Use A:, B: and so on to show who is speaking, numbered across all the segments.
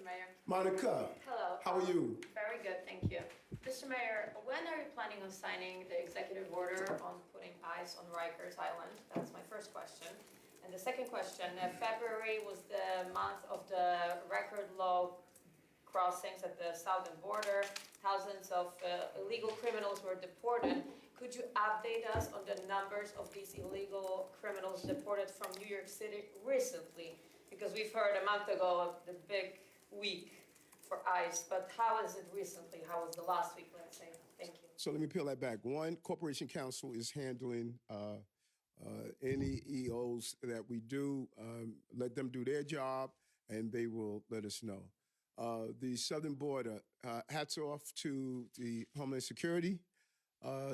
A: Mr. Mayor.
B: Monica.
A: Hello.
B: How are you?
A: Very good, thank you. Mr. Mayor, when are you planning on signing the executive order on putting ice on Rikers Island? That's my first question. And the second question, February was the month of the record low crossings at the southern border. Thousands of illegal criminals were deported. Could you update us on the numbers of these illegal criminals deported from New York City recently? Because we've heard a month ago of the big week for ICE, but how is it recently? How was the last week, let's say? Thank you.
B: So let me peel that back. One, Corporation Counsel is handling any EOs that we do. Let them do their job, and they will let us know. The southern border, hats off to the Homeland Security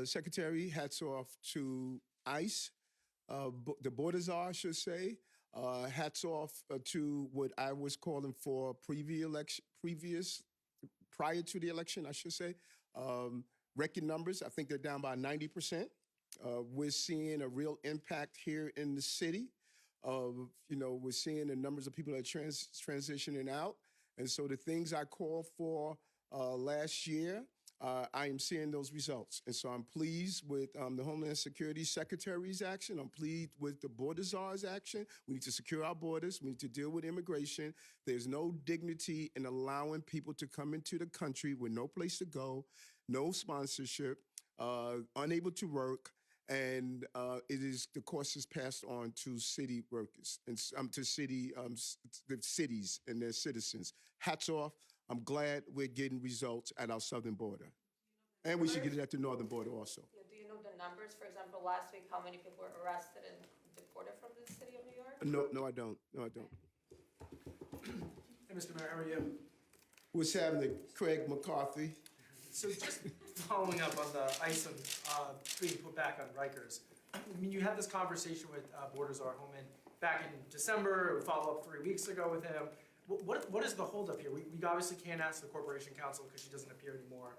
B: Secretary, hats off to ICE, the border czar, I should say. Hats off to what I was calling for prior to the election, I should say. Record numbers, I think they're down by 90%. We're seeing a real impact here in the city. We're seeing the numbers of people that are transitioning out. And so the things I called for last year, I am seeing those results. And so I'm pleased with the Homeland Security Secretary's action. I'm pleased with the border czar's action. We need to secure our borders. We need to deal with immigration. There's no dignity in allowing people to come into the country with no place to go, no sponsorship, unable to work. And the cost is passed on to city workers and to the cities and their citizens. Hats off. I'm glad we're getting results at our southern border. And we should get it at the northern border also.
A: Yeah, do you know the numbers? For example, last week, how many people were arrested and deported from the city of New York?
B: No, I don't. No, I don't.
C: Hey, Mr. Mayor, how are you?
B: What's happening, Craig McCarthy?
C: So just following up on the ICE being put back on Rikers. I mean, you had this conversation with Border Czar Homan back in December, we follow up 3 weeks ago with him. What is the holdup here? We obviously can't ask the Corporation Counsel because she doesn't appear anymore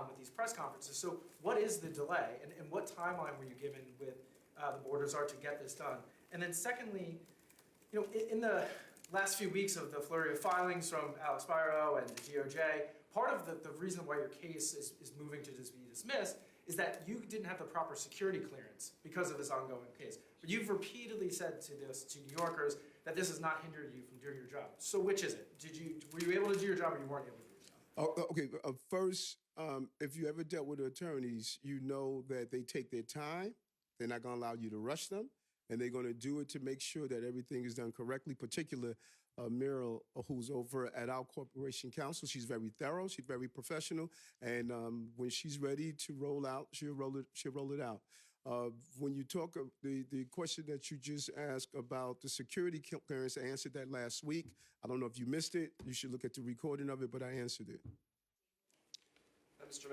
C: with these press conferences. So what is the delay, and what timeline were you given with the Border Czar to get this done? And then secondly, in the last few weeks of the flurry of filings from Alex Spiro and the DOJ, part of the reason why your case is moving to just be dismissed is that you didn't have the proper security clearance because of this ongoing case. But you've repeatedly said to New Yorkers that this has not hindered you from doing your job. So which is it? Were you able to do your job or you weren't able to do your job?
B: Okay, first, if you ever dealt with attorneys, you know that they take their time. They're not going to allow you to rush them. And they're going to do it to make sure that everything is done correctly, particularly Muriel, who's over at our Corporation Counsel. She's very thorough. She's very professional. And when she's ready to roll out, she'll roll it out. When you talk of the question that you just asked about the security clearance, I answered that last week. I don't know if you missed it. You should look at the recording of it, but I answered it.